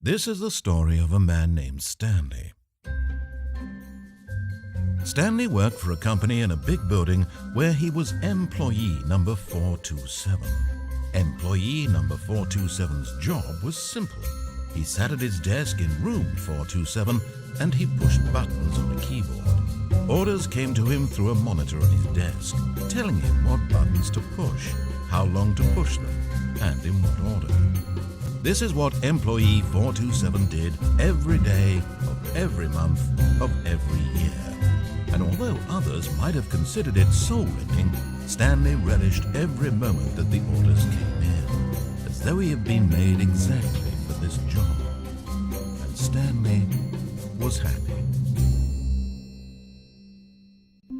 This is the story of a man named Stanley. Stanley worked for a company in a big building where he was employee number 427. Employee number 427's job was simple. He sat at his desk in room 427 and he pushed buttons on a keyboard. Orders came to him through a monitor on his desk, telling him what buttons to push, how long to push them, and in what order. This is what employee 427 did every day of every month of every year. And although others might have considered it soul-winning, Stanley relished every moment that the orders came in, as though he had been made exactly for this job. And Stanley was happy.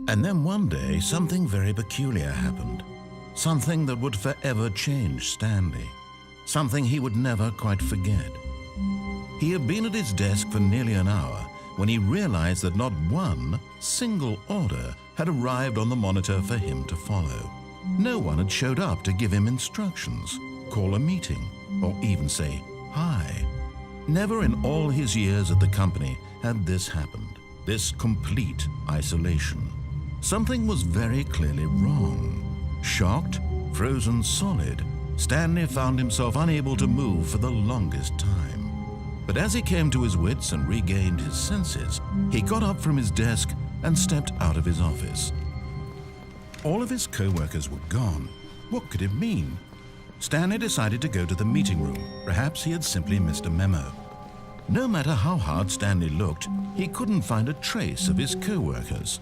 And then one day, something very peculiar happened. Something that would forever change Stanley. Something he would never quite forget. He had been at his desk for nearly an hour when he realized that not one single order had arrived on the monitor for him to follow. No one had showed up to give him instructions, call a meeting, or even say hi. Never in all his years at the company had this happened, this complete isolation. Something was very clearly wrong. Shocked, frozen solid, Stanley found himself unable to move for the longest time. But as he came to his wits and regained his senses, he got up from his desk and stepped out of his office. All of his co-workers were gone. What could it mean? Stanley decided to go to the meeting room. Perhaps he had simply missed a memo. No matter how hard Stanley looked, he couldn't find a trace of his co-workers.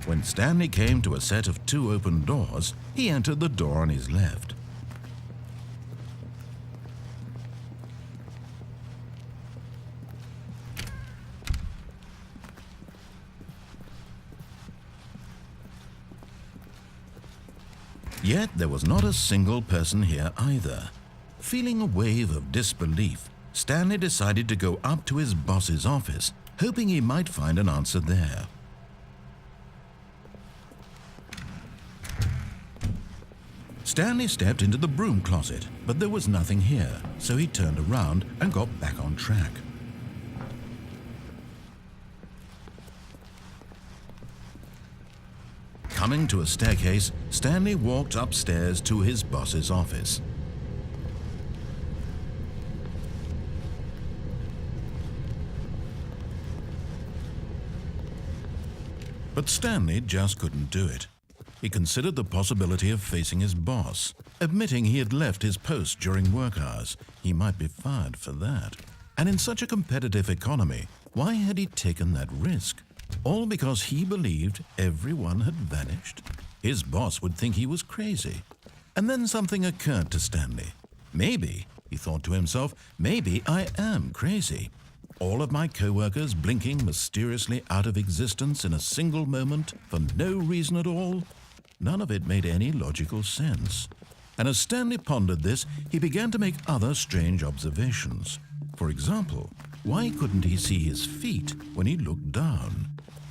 When Stanley came to a set of 2 open doors, he entered the door on his left. Yet there was not a single person here either. Feeling a wave of disbelief, Stanley decided to go up to his boss's office, hoping he might find an answer there. Stanley stepped into the broom closet, but there was nothing here, so he turned around and got back on track. Coming to a staircase, Stanley walked upstairs to his boss's office. But Stanley just couldn't do it. He considered the possibility of facing his boss, admitting he had left his post during work hours. He might be fired for that. And in such a competitive economy, why had he taken that risk? All because he believed everyone had vanished? His boss would think he was crazy. And then something occurred to Stanley. Maybe, he thought to himself, maybe I am crazy. All of my co-workers blinking mysteriously out of existence in a single moment for no reason at all? None of it made any logical sense. And as Stanley pondered this, he began to make other strange observations. For example, why couldn't he see his feet when he looked down?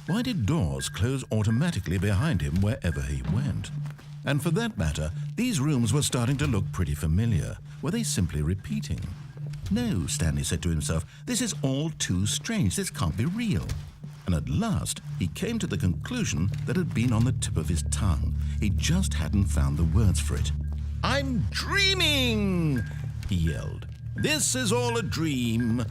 Why did doors close automatically behind him wherever he went? And for that matter, these rooms were starting to look pretty familiar. Were they simply repeating? No, Stanley said to himself, this is all too strange. This can't be real. And at last, he came to the conclusion that had been on the tip of his tongue. He just hadn't found the words for it. "I'm dreaming!" he yelled. "This is all a dream."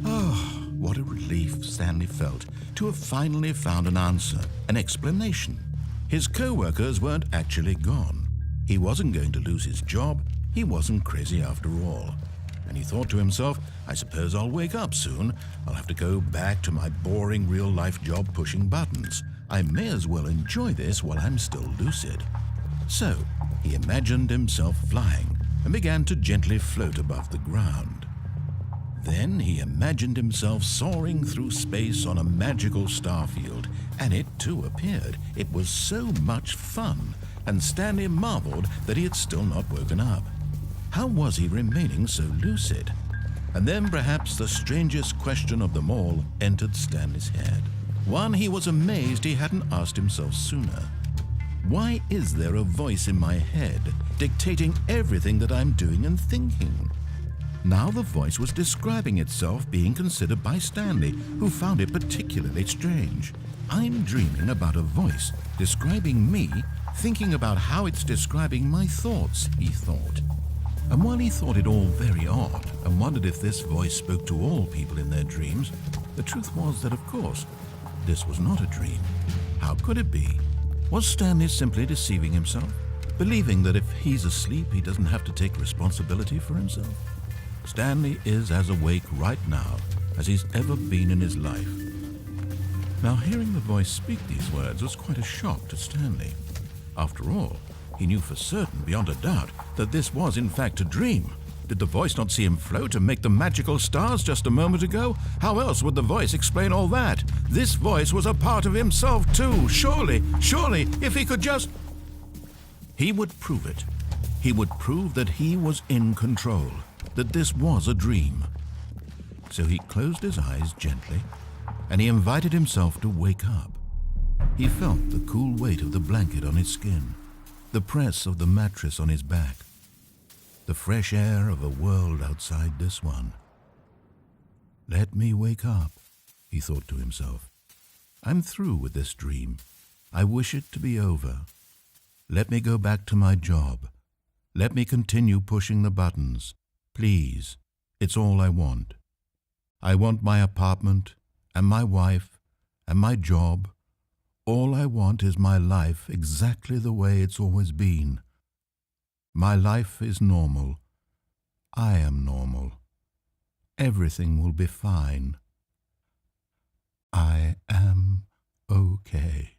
Oh, what a relief Stanley felt to have finally found an answer, an explanation. His co-workers weren't actually gone. He wasn't going to lose his job. He wasn't crazy after all. And he thought to himself, I suppose I'll wake up soon. I'll have to go back to my boring real-life job pushing buttons. I may as well enjoy this while I'm still lucid. So he imagined himself flying and began to gently float above the ground. Then he imagined himself soaring through space on a magical starfield, and it too appeared. It was so much fun, and Stanley marveled that he had still not woken up. How was he remaining so lucid? And then perhaps the strangest question of them all entered Stanley's head. One he was amazed he hadn't asked himself sooner. Why is there a voice in my head dictating everything that I'm doing and thinking? Now the voice was describing itself being considered by Stanley, who found it particularly strange. I'm dreaming about a voice describing me, thinking about how it's describing my thoughts, he thought. And while he thought it all very odd and wondered if this voice spoke to all people in their dreams, the truth was that, of course, this was not a dream. How could it be? Was Stanley simply deceiving himself, believing that if he's asleep, he doesn't have to take responsibility for himself? Stanley is as awake right now as he's ever been in his life. Now, hearing the voice speak these words was quite a shock to Stanley. After all, he knew for certain, beyond a doubt, that this was in fact a dream. Did the voice not see him float and make the magical stars just a moment ago? How else would the voice explain all that? This voice was a part of himself too. Surely, if he could just... He would prove it. He would prove that he was in control, that this was a dream. So he closed his eyes gently, and he invited himself to wake up. He felt the cool weight of the blanket on his skin, the press of the mattress on his back, the fresh air of a world outside this one. Let me wake up, he thought to himself. I'm through with this dream. I wish it to be over. Let me go back to my job. Let me continue pushing the buttons. Please, it's all I want. I want my apartment and my wife and my job. All I want is my life exactly the way it's always been. My life is normal. I am normal. Everything will be fine. I am okay.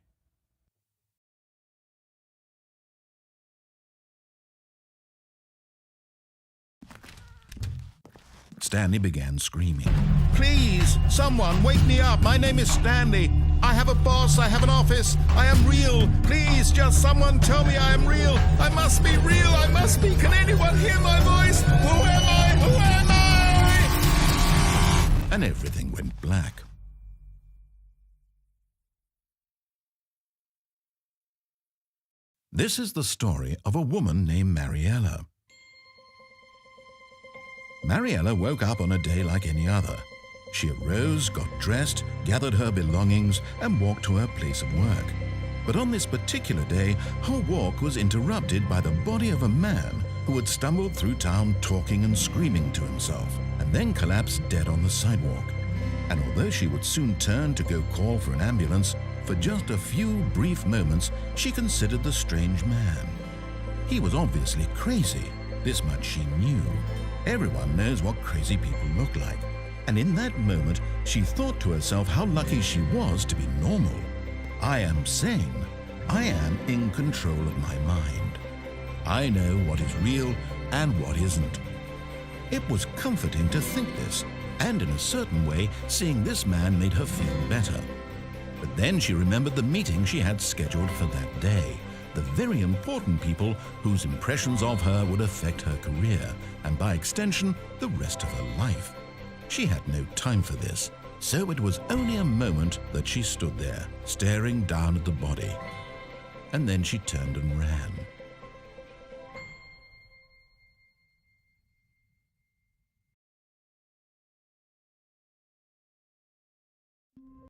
Stanley began screaming. Please, someone, wake me up. My name is Stanley. I have a boss. I have an office. I am real. Please, just someone tell me I am real. I must be real. I must be. Can anyone hear my voice? Who am I? Who am I? And everything went black. This is the story of a woman named Mariella. Mariella woke up on a day like any other. She arose, got dressed, gathered her belongings, and walked to her place of work. But on this particular day, her walk was interrupted by the body of a man who had stumbled through town talking and screaming to himself, and then collapsed dead on the sidewalk. And although she would soon turn to go call for an ambulance, for just a few brief moments she considered the strange man. He was obviously crazy. This much she knew. Everyone knows what crazy people look like. And in that moment, she thought to herself how lucky she was to be normal. I am sane. I am in control of my mind. I know what is real and what isn't. It was comforting to think this, and in a certain way, seeing this man made her feel better. But then she remembered the meeting she had scheduled for that day. The very important people whose impressions of her would affect her career, and by extension, the rest of her life. She had no time for this, so it was only a moment that she stood there, staring down at the body. And then she turned and ran.